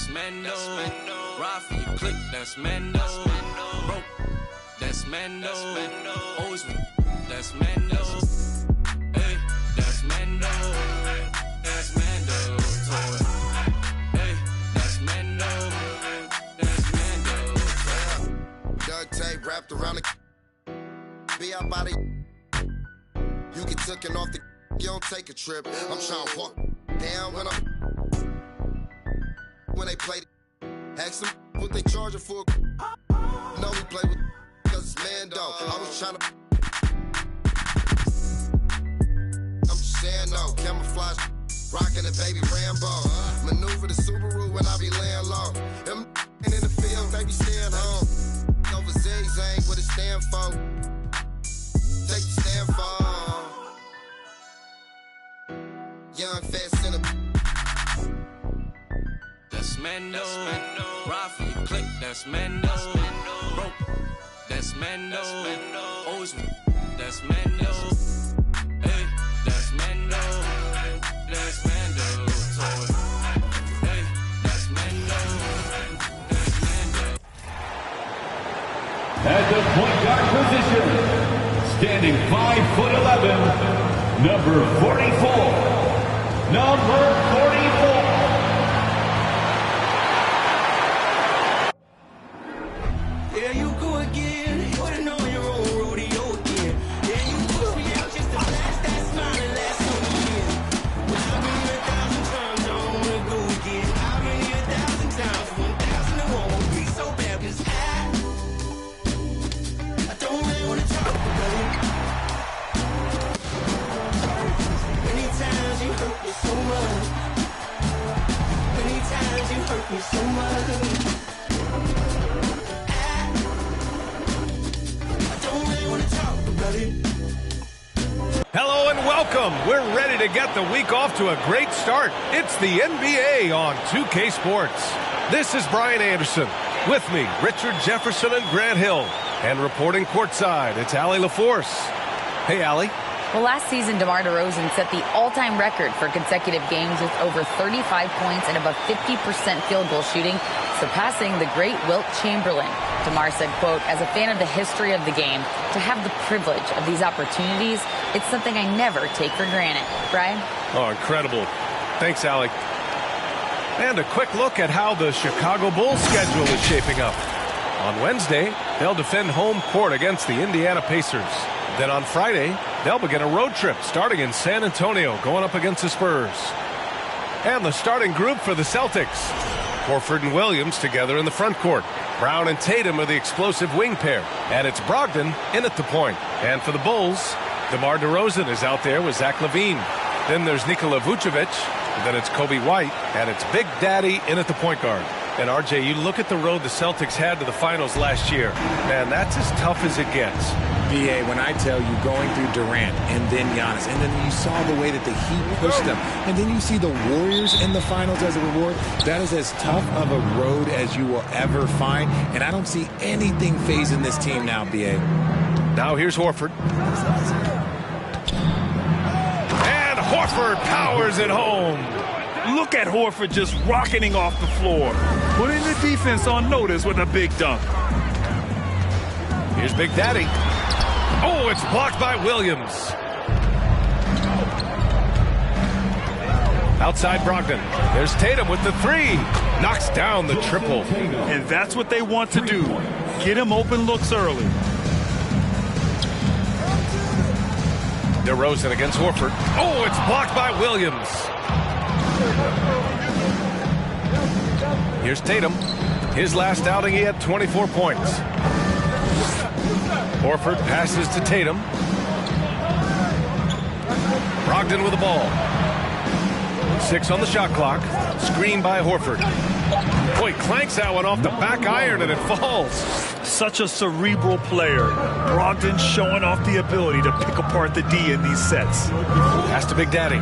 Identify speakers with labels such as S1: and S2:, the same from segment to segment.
S1: That's Mendo. Rafi, click, that's Mendo. Broke, that's Mendo. Always, that's Mendo. Hey, that's Mendo. That's Mendo. Hey, that's Mendo. That's Mendo.
S2: Duct tape wrapped around the be out by the you get taken off the you don't take a trip. I'm trying to walk down when they play ask them what they charging for. No, we play with cause it's Mando. I was trying to I'm just saying no, camouflage rocking the baby Rambo. Maneuver the Subaru when I be laying low. Them in the field, they be staying home. Over zigzag, what it stand for. Take the stand for. Young fat center.
S1: That's Mendo. Rafi, click, that's Mendo. Broke, that's Mendo. Always, that's Mendo. Hey, that's Mendo. That's Mendo. Hey, that's Mendo. That's Mendo.
S3: At the point guard position, standing 5'11", number 44. Number 44.
S4: There you go again. You wouldn't know your own rodeo again. Yeah, you push me out just to flash that smile and last so years. But I've been here 1,000 times, I don't wanna go again. I've been here 1,000 times, 1,000 it won't be so bad, cause I don't really wanna talk about it. Many times you hurt me so much. Many times you hurt me so much.
S5: Hello and welcome. We're ready to get the week off to a great start. It's the NBA on 2K Sports. This is Brian Anderson. With me, Richard Jefferson and Grant Hill. And reporting courtside, it's Allie LaForce. Hey, Allie.
S6: Well, last season, DeMar DeRozan set the all-time record for consecutive games with over 35 points and above 50% field goal shooting, surpassing the great Wilt Chamberlain. DeMar said, quote, as a fan of the history of the game, to have the privilege of these opportunities, it's something I never take for granted. Brian?
S5: Oh, incredible. Thanks, Allie. And a quick look at how the Chicago Bulls schedule is shaping up. On Wednesday, they'll defend home court against the Indiana Pacers. Then on Friday, they'll begin a road trip starting in San Antonio, going up against the Spurs. And the starting group for the Celtics. Horford and Williams together in the front court. Brown and Tatum are the explosive wing pair. And it's Brogdon in at the point. And for the Bulls, DeMar DeRozan is out there with Zach LaVine. Then there's Nikola Vucevic. Then it's Kobe White. And it's Big Daddy in at the point guard. And RJ, you look at the road the Celtics had to the finals last year. Man, that's as tough as it gets.
S7: BA, when I tell you going through Durant and then Giannis, and then you saw the way that the Heat pushed them, and then you see the Warriors in the finals as a reward, that is as tough of a road as you will ever find, and I don't see anything phasing this team now, BA.
S5: Now here's Horford. And Horford powers it home.
S8: Look at Horford just rocketing off the floor, putting the defense on notice with a big dunk.
S5: Here's Big Daddy. Oh, it's blocked by Williams. Outside Brogdon. There's Tatum with the three. Knocks down the triple.
S8: And that's what they want to do. Get him open looks early.
S5: DeRozan against Horford. Oh, it's blocked by Williams. Here's Tatum. His last outing, he had 24 points. Horford passes to Tatum. Brogdon with the ball. 6 on the shot clock. Screen by Horford. Boy, clanks that one off the back iron and it falls.
S8: Such a cerebral player. Brogdon showing off the ability to pick apart the D in these sets.
S5: Pass to Big Daddy.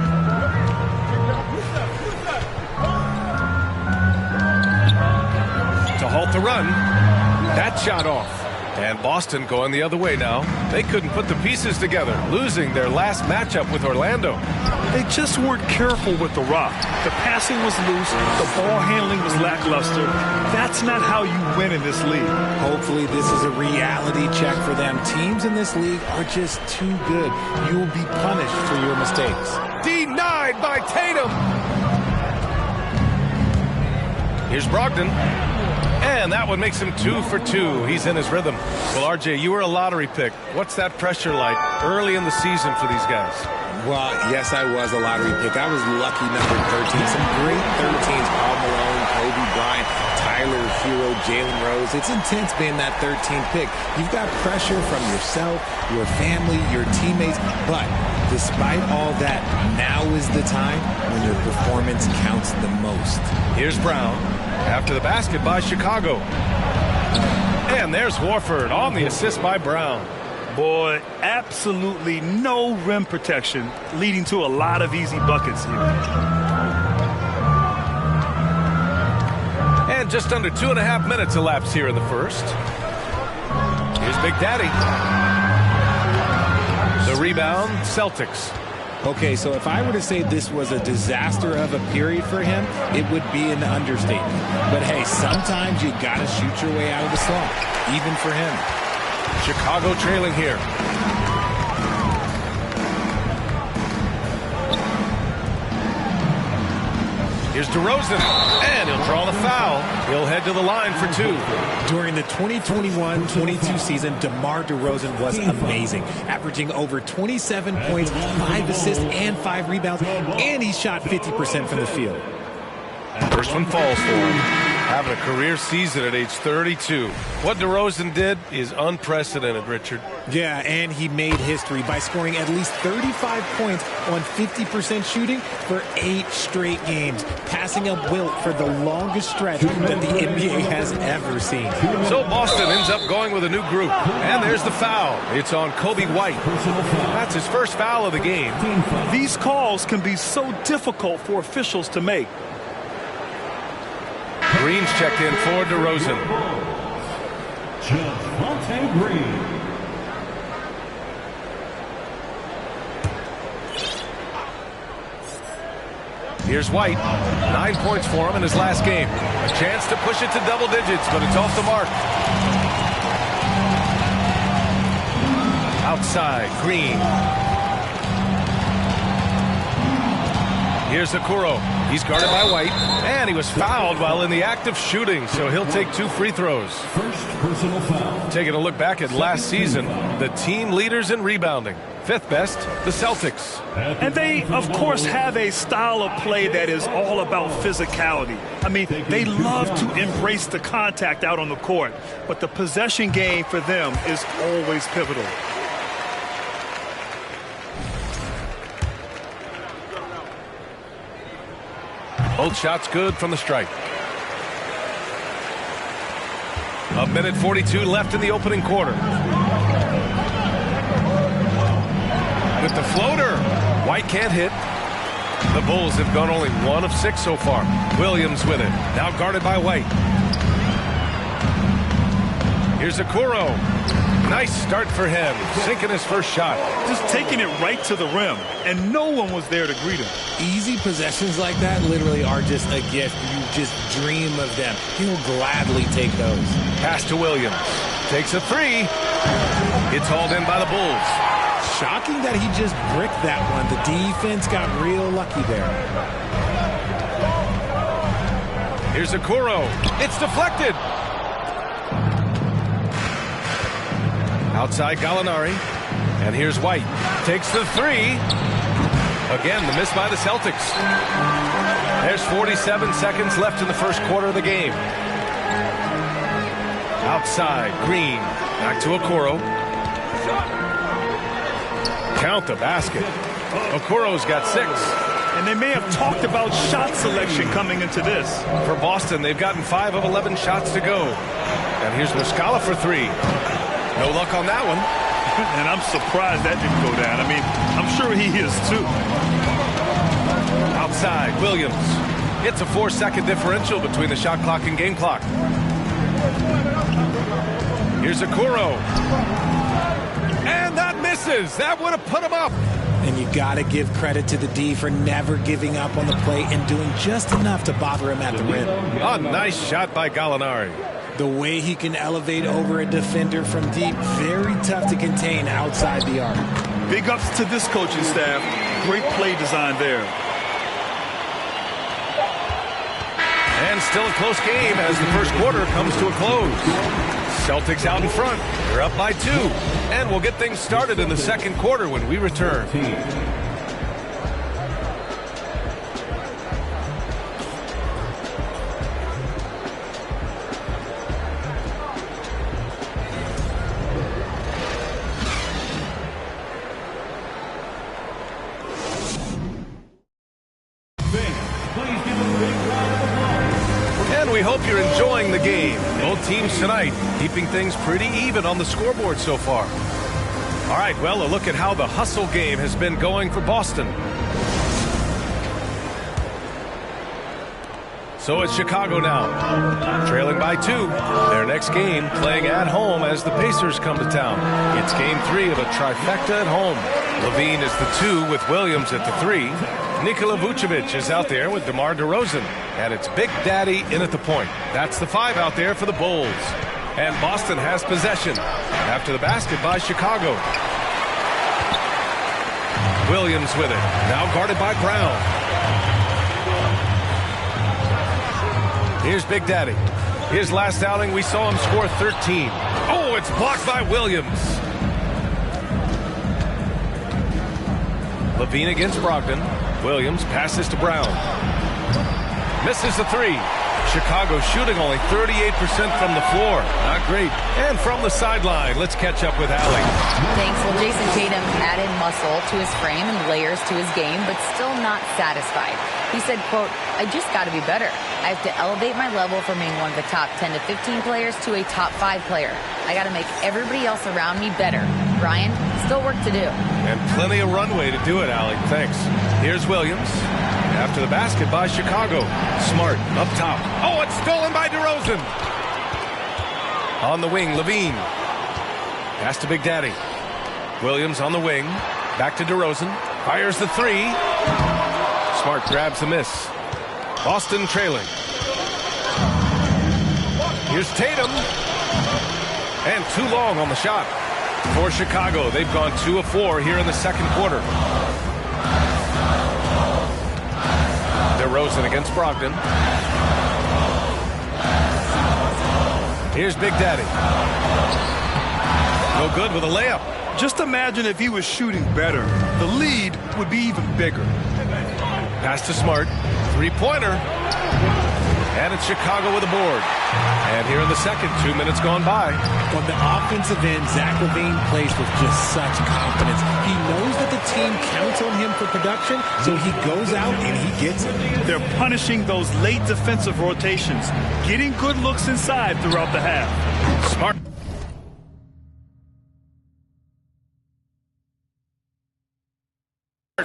S5: To halt the run. That shot off. And Boston going the other way now. They couldn't put the pieces together, losing their last matchup with Orlando.
S8: They just weren't careful with the rock. The passing was loose. The ball handling was lackluster. That's not how you win in this league.
S7: Hopefully this is a reality check for them. Teams in this league are just too good. You will be punished for your mistakes.
S5: Denied by Tatum. Here's Brogdon. And that one makes him 2 for 2. He's in his rhythm. Well, RJ, you were a lottery pick. What's that pressure like early in the season for these guys?
S7: Well, yes, I was a lottery pick. I was lucky number 13. Some great 13s. Paul Malone, Kobe Bryant, Tyler Hero, Jalen Rose. It's intense being that 13th pick. You've got pressure from yourself, your family, your teammates. But despite all that, now is the time when your performance counts the most.
S5: Here's Brown after the basket by Chicago. And there's Horford on the assist by Brown.
S8: Boy, absolutely no rim protection, leading to a lot of easy buckets here.
S5: And just under 2.5 minutes elapsed here in the first. Here's Big Daddy. The rebound, Celtics.
S7: Okay, so if I were to say this was a disaster of a period for him, it would be an understatement. But hey, sometimes you gotta shoot your way out of the slump, even for him.
S5: Chicago trailing here. Here's DeRozan, and he'll draw the foul. He'll head to the line for 2.
S7: During the 2021-22 season, DeMar DeRozan was amazing, averaging over 27 points, 5 assists, and 5 rebounds, and he shot 50% from the field.
S5: First one falls for him. Having a career season at age 32. What DeRozan did is unprecedented, Richard.
S7: Yeah, and he made history by scoring at least 35 points on 50% shooting for 8 straight games, passing up Wilt for the longest stretch that the NBA has ever seen.
S5: So Boston ends up going with a new group, and there's the foul. It's on Kobe White. That's his first foul of the game.
S8: These calls can be so difficult for officials to make.
S5: Green's checked in for DeRozan.
S3: Javonte Green.
S5: Here's White. 9 points for him in his last game. A chance to push it to double digits, but it's off the mark. Outside, Green. Here's Okoro. He's guarded by White, and he was fouled while in the act of shooting, so he'll take 2 free throws.
S3: First personal foul.
S5: Taking a look back at last season, the team leaders in rebounding. 5th best, the Celtics.
S8: And they, of course, have a style of play that is all about physicality. I mean, they love to embrace the contact out on the court, but the possession game for them is always pivotal.
S5: Both shots good from the stripe. A minute 42 left in the opening quarter. With the floater, White can't hit. The Bulls have gone only 1 of 6 so far. Williams with it, now guarded by White. Here's Okoro. Nice start for him, sinking his first shot.
S8: Just taking it right to the rim, and no one was there to greet him.
S7: Easy possessions like that literally are just a gift. You just dream of them. He'll gladly take those.
S5: Pass to Williams. Takes a 3. It's hauled in by the Bulls.
S7: Shocking that he just bricked that one. The defense got real lucky there.
S5: Here's Okoro. It's deflected. Outside Gallinari. And here's White. Takes the 3. Again, the miss by the Celtics. There's 47 seconds left in the first quarter of the game. Outside, Green. Back to Okoro. Count the basket. Okoro's got 6.
S8: And they may have talked about shot selection coming into this.
S5: For Boston, they've gotten 5 of 11 shots to go. And here's Muscala for 3. No luck on that one.
S8: And I'm surprised that didn't go down. I mean, I'm sure he is too.
S5: Outside, Williams. It's a 4-second differential between the shot clock and game clock. Here's Okoro. And that misses. That would have put him up.
S7: And you got to give credit to the D for never giving up on the play and doing just enough to bother him at the rim.
S5: A nice shot by Gallinari.
S7: The way he can elevate over a defender from deep, very tough to contain outside the arc.
S8: Big ups to this coaching staff. Great play design there.
S5: And still a close game as the first quarter comes to a close. Celtics out in front. They're up by 2. And we'll get things started in the second quarter when we return. We hope you're enjoying the game. Both teams tonight keeping things pretty even on the scoreboard so far. All right, well, a look at how the hustle game has been going for Boston. So it's Chicago now, trailing by 2. Their next game playing at home as the Pacers come to town. It's game 3 of a trifecta at home. Levine is the 2 with Williams at the 3. Nikola Vucevic is out there with DeMar DeRozan. And it's Big Daddy in at the point. That's the 5 out there for the Bulls. And Boston has possession after the basket by Chicago. Williams with it. Now guarded by Brown. Here's Big Daddy. His last outing, we saw him score 13. Oh, it's blocked by Williams. Levine against Brogdon. Williams passes to Brown. Misses the 3. Chicago shooting only 38% from the floor. Not great. And from the sideline, let's catch up with Allie.
S6: Thanks. Well, Jason Tatum added muscle to his frame and layers to his game, but still not satisfied. He said, quote, "I just got to be better. I have to elevate my level from being one of the top 10 to 15 players to a top 5 player. I got to make everybody else around me better. Brian, still work to do."
S5: And plenty of runway to do it, Allie. Thanks. Here's Williams. After the basket by Chicago. Smart up top. Oh, it's stolen by DeRozan. On the wing, Levine. Pass to Big Daddy. Williams on the wing. Back to DeRozan. Fires the 3. Smart grabs the miss. Boston trailing. Here's Tatum. And too long on the shot. For Chicago, they've gone 2 of 4 here in the second quarter. DeRozan against Brogdon. Here's Big Daddy. No good with a layup.
S8: Just imagine if he was shooting better. The lead would be even bigger.
S5: Pass to Smart. 3-pointer. And it's Chicago with a board. And here in the second, 2 minutes gone by.
S7: On the offensive end, Zach LaVine plays with just such confidence. He knows that the team counts on him for production, so he goes out and he gets it.
S8: They're punishing those late defensive rotations, getting good looks inside throughout the half.
S5: Smart.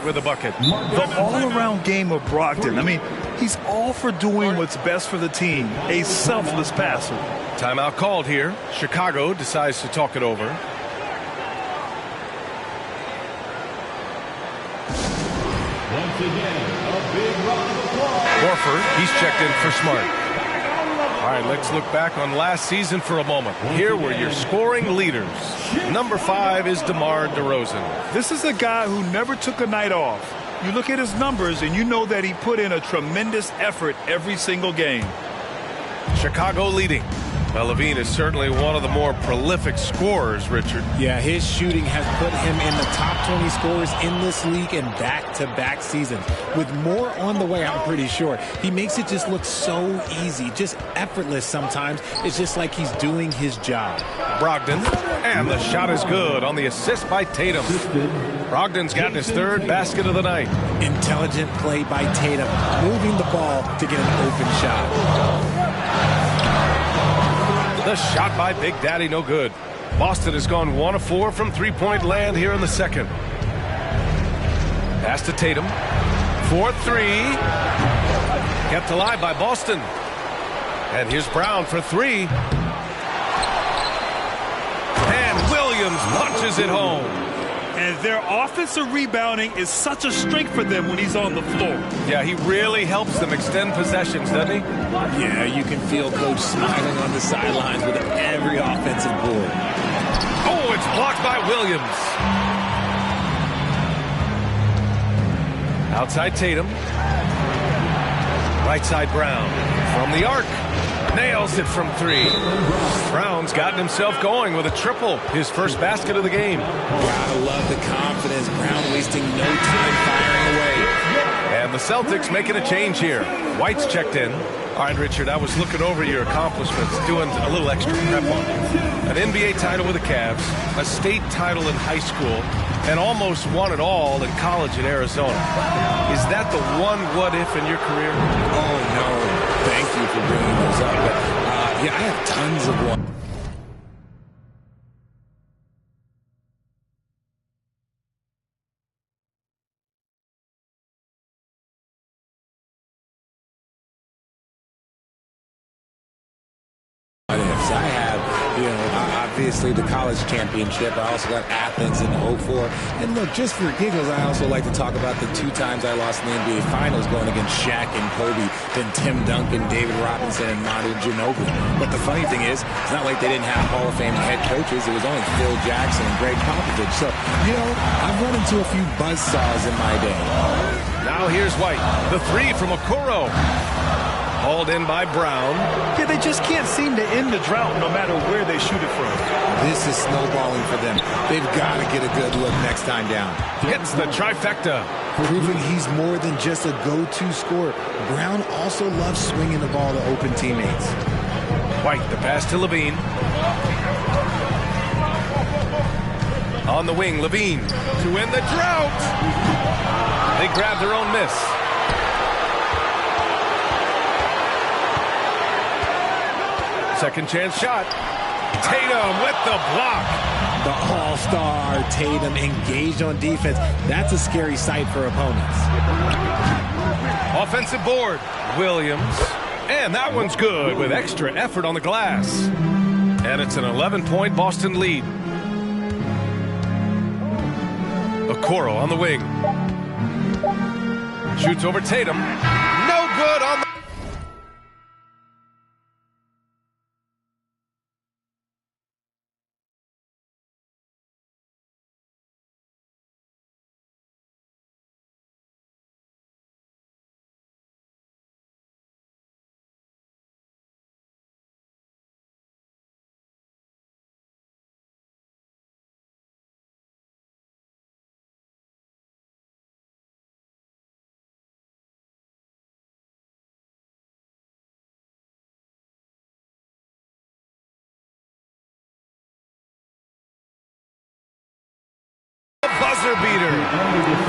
S5: With a bucket.
S8: The all-around game of Brogdon. I mean, he's all for doing what's best for the team. A selfless passer.
S5: Timeout called here. Chicago decides to talk it over.
S3: Once again, a big round of applause.
S5: Horford, he's checked in for Smart. All right, let's look back on last season for a moment. Here were your scoring leaders. Number 5 is DeMar DeRozan.
S8: This is a guy who never took a night off. You look at his numbers and you know that he put in a tremendous effort every single game.
S5: Chicago leading. Well, Levine is certainly one of the more prolific scorers, Richard.
S7: Yeah, his shooting has put him in the top 20 scorers in this league in back-to-back seasons. With more on the way, I'm pretty sure. He makes it just look so easy, just effortless sometimes. It's just like he's doing his job.
S5: Brogdon, and the shot is good on the assist by Tatum. Brogdon's gotten his 3rd basket of the night.
S7: Intelligent play by Tatum, moving the ball to get an open shot.
S5: The shot by Big Daddy, no good. Boston has gone 1 of 4 from 3-point land here in the second. Pass to Tatum. 4-3. Kept alive by Boston. And here's Brown for 3. punches it home.
S8: And their offensive rebounding is such a strength for them when he's on the floor.
S5: Yeah, he really helps them extend possessions, doesn't he?
S7: Yeah, you can feel Coach smiling on the sidelines with every offensive board.
S5: Oh, it's blocked by Williams. Outside Tatum. Right side Brown. From the arc. Nails it from three. Brown's gotten himself going with a triple. His first basket of the game.
S7: Gotta love the confidence. Brown wasting no time firing away.
S5: And the Celtics making a change here. White's checked in. All right, Richard, I was looking over your accomplishments, doing a little extra prep on you. An NBA title with the Cavs, a state title in high school, and almost won it all in college in Arizona. Is that the one what-if in your career?
S7: Oh, no. Thank you for bringing those up. But, yeah, I have tons of one. I have, obviously the college championship. I also got Athens in 04. And look, just for giggles, I also like to talk about the 2 times I lost in the NBA Finals going against Shaq and Kobe, then Tim Duncan, David Robinson, and Manu Ginobili. But the funny thing is, it's not like they didn't have Hall of Fame head coaches. It was only Phil Jackson and Greg Popovich. So, I've run into a few buzzsaws in my day.
S5: Now here's White. The three from Okoro. Hauled in by Brown.
S8: Yeah, they just can't seem to end the drought no matter where they shoot it from.
S7: This is snowballing for them. They've got to get a good look next time down.
S5: Hits the trifecta.
S7: Proving he's more than just a go-to scorer. Brown also loves swinging the ball to open teammates.
S5: White, the pass to Levine. On the wing, Levine to win the drought. They grab their own miss. Second chance shot. Tatum with the block.
S7: The all-star Tatum engaged on defense. That's a scary sight for opponents.
S5: Offensive board. Williams. And that one's good with extra effort on the glass. And it's an 11-point Boston lead. Okoro on the wing. Shoots over Tatum. No good on the... buzzer beater.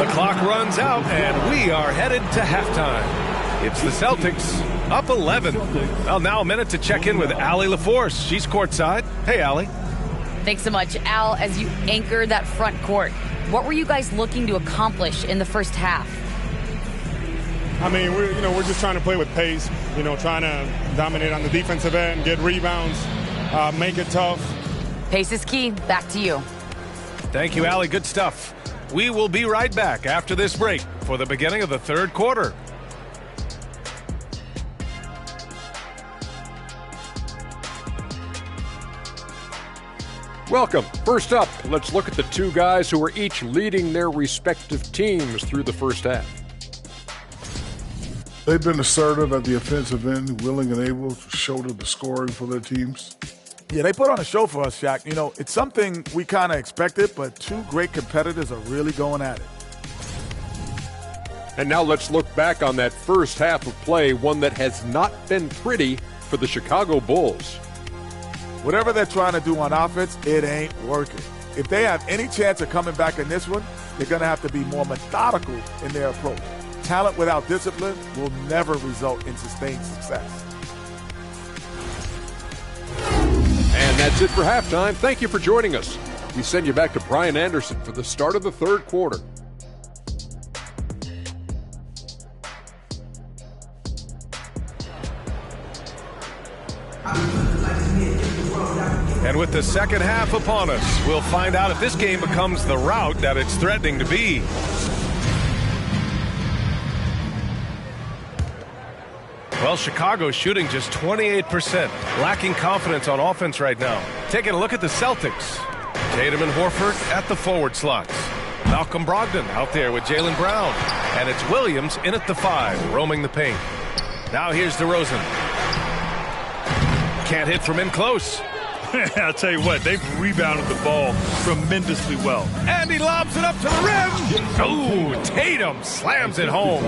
S5: The clock runs out, and we are headed to halftime. It's the Celtics up 11. Well, now a minute to check in with Allie LaForce. She's courtside. Hey, Allie.
S6: Thanks so much, Al. As you anchor that front court, what were you guys looking to accomplish in the first half?
S9: I mean, we're just trying to play with pace. Trying to dominate on the defensive end, get rebounds, make it tough.
S6: Pace is key. Back to you.
S5: Thank you, Allie. Good stuff. We will be right back after this break for the beginning of the third quarter.
S10: Welcome. First up, let's look at the 2 guys who are each leading their respective teams through the first half.
S11: They've been assertive at the offensive end, willing and able to shoulder the scoring for their teams.
S12: Yeah, they put on a show for us, Shaq. It's something we kind of expected, but 2 great competitors are really going at it.
S10: And now let's look back on that first half of play, one that has not been pretty for the Chicago Bulls.
S12: Whatever they're trying to do on offense, it ain't working. If they have any chance of coming back in this one, they're going to have to be more methodical in their approach. Talent without discipline will never result in sustained success.
S10: And that's it for halftime. Thank you for joining us. We send you back to Brian Anderson for the start of the third quarter.
S5: And with the second half upon us, we'll find out if this game becomes the rout that it's threatening to be. Well, Chicago's shooting just 28%, lacking confidence on offense right now. Taking a look at the Celtics. Tatum and Horford at the forward slots. Malcolm Brogdon out there with Jaylen Brown. And it's Williams in at the 5, roaming the paint. Now here's DeRozan. Can't hit from in close.
S8: I'll tell you what, they've rebounded the ball tremendously well.
S5: And he lobs it up to the rim. Oh, Tatum slams it home.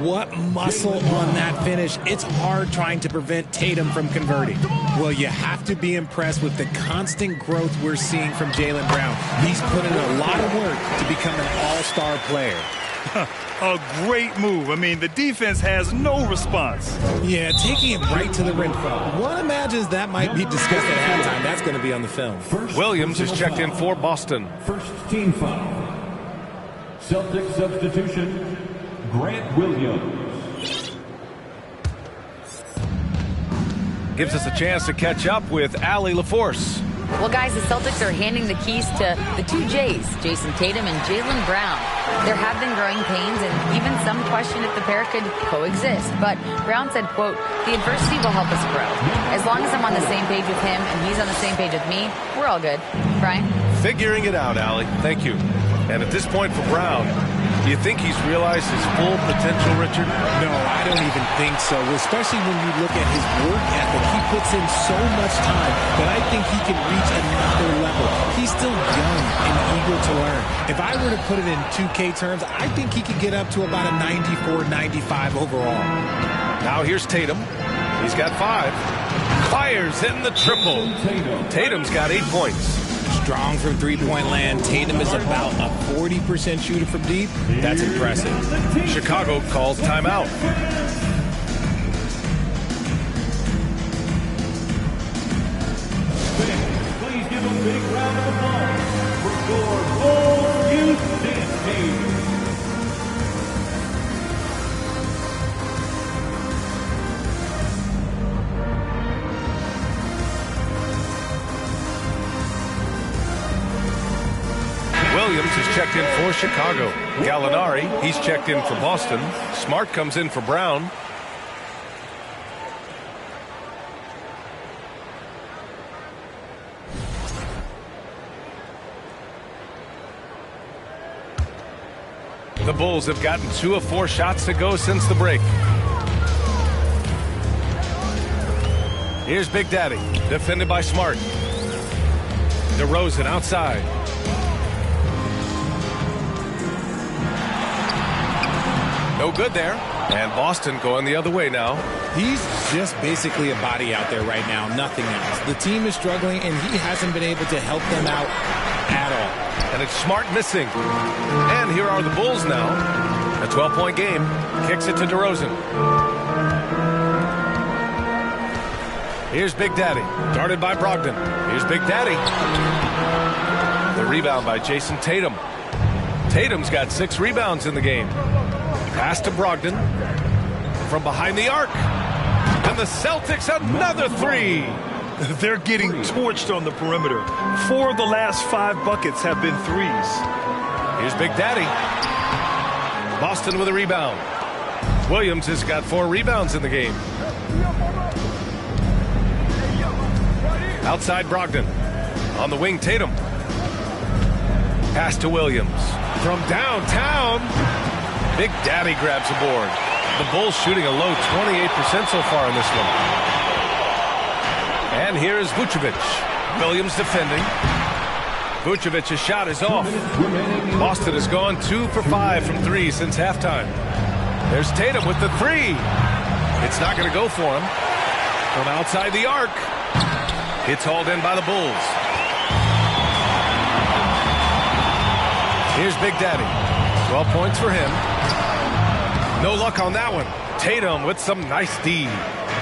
S7: What muscle on that finish. It's hard trying to prevent Tatum from converting. Well, you have to be impressed with the constant growth we're seeing from Jaylen Brown. He's put in a lot of work to become an all-star player.
S8: A great move. I mean, the defense has no response.
S7: Yeah, taking it right to the rim. One imagines that might be discussed at halftime. That's going to be on the film.
S5: Williams is checked in for Boston.
S3: First team foul. Celtic substitution, Grant Williams.
S5: Gives us a chance to catch up with Allie LaForce.
S6: Well, guys, the Celtics are handing the keys to the two J's, Jason Tatum and Jaylen Brown. There have been growing pains and even some question if the pair could coexist. But Brown said, quote, "The adversity will help us grow. As long as I'm on the same page with him and he's on the same page with me, we're all good." Brian?
S5: Figuring it out, Allie. Thank you. And at this point for Brown, do you think he's realized his full potential, Richard?
S7: No, I don't even think so, especially when you look at his work ethic. He puts in so much time that I think he can reach another level. He's still young and eager to learn. If I were to put it in 2K terms, I think he could get up to about a 94, 95 overall.
S5: Now here's Tatum. He's got 5. Fires in the triple. Tatum's got 8 points.
S7: Strong from three-point land. Tatum is about a 40% shooter from deep. That's impressive.
S5: Chicago calls timeout.
S3: Please give a big round of applause for your Bulls Youth Dance Team.
S5: Williams is checked in for Chicago. Gallinari, he's checked in for Boston. Smart comes in for Brown. The Bulls have gotten 2 of 4 shots to go since the break. Here's Big Daddy, defended by Smart. DeRozan outside. No good there. And Boston going the other way now.
S7: He's just basically a body out there right now, nothing else. The team is struggling, and he hasn't been able to help them out at all.
S5: And it's Smart missing. And here are the Bulls now. A 12-point game. Kicks it to DeRozan. Here's Big Daddy. Guarded by Brogdon. Here's Big Daddy. The rebound by Jason Tatum. Tatum's got 6 rebounds in the game. Pass to Brogdon from behind the arc. And the Celtics another 3.
S8: They're getting torched on the perimeter. 4 of the last 5 buckets have been threes.
S5: Here's Big Daddy. Boston with a rebound. Williams has got 4 rebounds in the game. Outside Brogdon. On the wing, Tatum. Pass to Williams. From downtown. Big Daddy grabs the board. The Bulls shooting a low 28% so far in this one. And here is Vucevic. Williams defending. Vucevic's shot is off. Boston has gone 2 for 5 from 3 since halftime. There's Tatum with the 3. It's not going to go for him. From outside the arc. It's hauled in by the Bulls. Here's Big Daddy. 12 points for him. No luck on that one. Tatum with some nice D.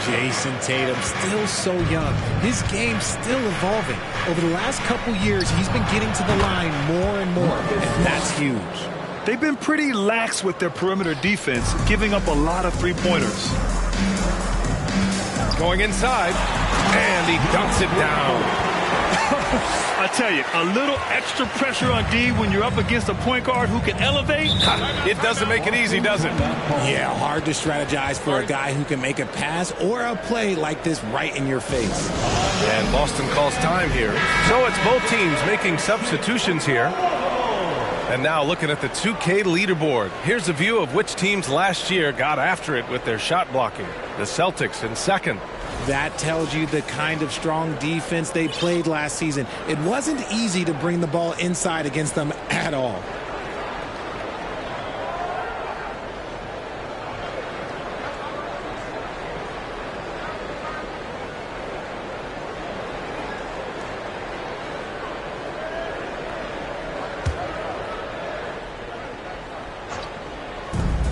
S7: Jason Tatum, still so young. His game's still evolving. Over the last couple years, he's been getting to the line more and more, and that's huge.
S8: They've been pretty lax with their perimeter defense, giving up a lot of three-pointers.
S5: Going inside. And he dunks it down.
S8: I tell you, a little extra pressure on D when you're up against a point guard who can elevate.
S5: It doesn't make it easy, does it?
S7: Yeah, hard to strategize for a guy who can make a pass or a play like this right in your face.
S5: And Boston calls time here. So it's both teams making substitutions here. And now looking at the 2K leaderboard. Here's a view of which teams last year got after it with their shot blocking. The Celtics in second.
S7: That tells you the kind of strong defense they played last season. It wasn't easy to bring the ball inside against them at all.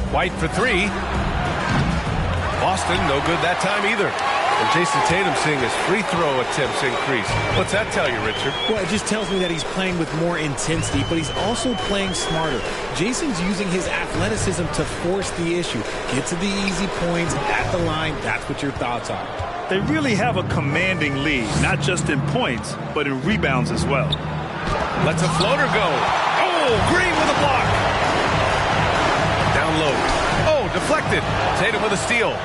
S5: White for three. Boston, no good that time either. And Jason Tatum seeing his free throw attempts increase. What's that tell you, Richard?
S7: Well, it just tells me that he's playing with more intensity, but he's also playing smarter. Jason's using his athleticism to force the issue. Get to the easy points at the line. That's what your thoughts are.
S8: They really have a commanding lead, not just in points, but in rebounds as well.
S5: Lets a floater go. Oh, Green with a block. Down low. Oh, deflected. Tatum with a steal.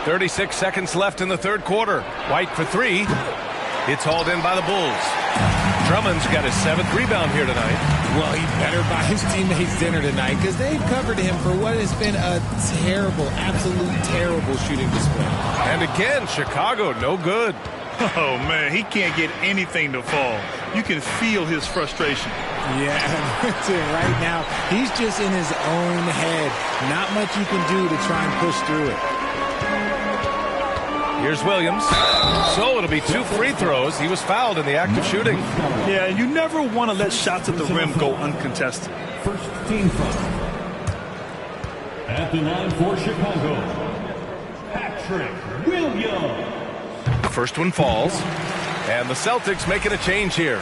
S5: 36 seconds left in the third quarter. White for three. It's hauled in by the Bulls. Drummond's got his 7th rebound here tonight.
S7: Well, he better buy his teammates dinner tonight because they've covered him for what has been a terrible, absolute terrible shooting display.
S5: And again, Chicago, no good.
S8: Oh, man, he can't get anything to fall. You can feel his frustration.
S7: Yeah, right now, he's just in his own head. Not much you can do to try and push through it.
S5: Here's Williams. So it'll be 2 free throws. He was fouled in the act of shooting.
S8: Yeah, you never want to let shots at the rim go uncontested.
S3: First team foul. At the line for Chicago, Patrick Williams.
S5: First one falls. And the Celtics making a change here.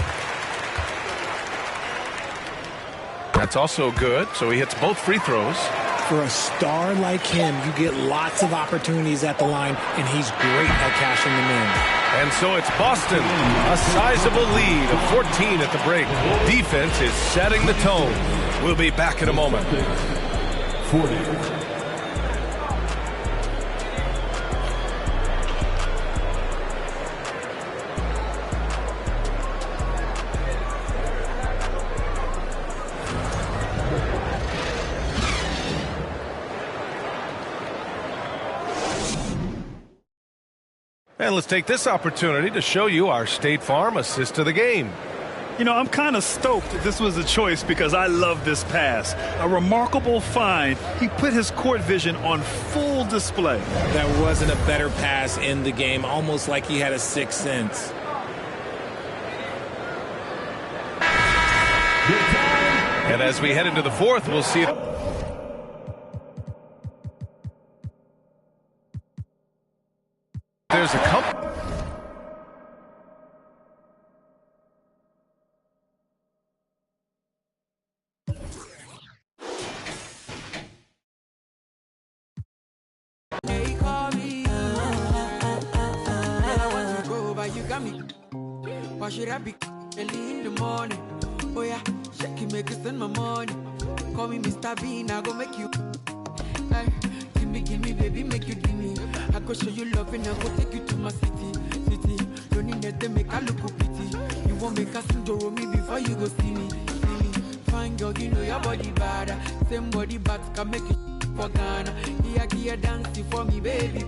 S5: That's also good. So he hits both free throws.
S7: For a star like him, you get lots of opportunities at the line, and he's great at cashing them in.
S5: And so it's Boston, a sizable lead of 14 at the break. Defense is setting the tone. We'll be back in a moment.
S3: 40.
S5: And let's take this opportunity to show you our State Farm assist to the game.
S8: You know, I'm kind of stoked this was a choice because I love this pass. A remarkable find. He put his court vision on full display.
S7: That wasn't a better pass in the game, almost like he had a sixth sense.
S5: And as we head into the fourth, we'll see it. There's a couple.
S4: Hey, call me. I want to go, but you got me. Why should I be early in the morning? Oh yeah, shake it, make it spend my money. Call me Mr. Bean, I go make you. Hey, give me, baby, make you give me. I go show you love and I go take you to my city. Don't need that, they make I look pity. You won't make us enjoy me before you go see me. Fine girl, you know your body bad. Same body but can make you for Ghana. Here, dance for me, baby.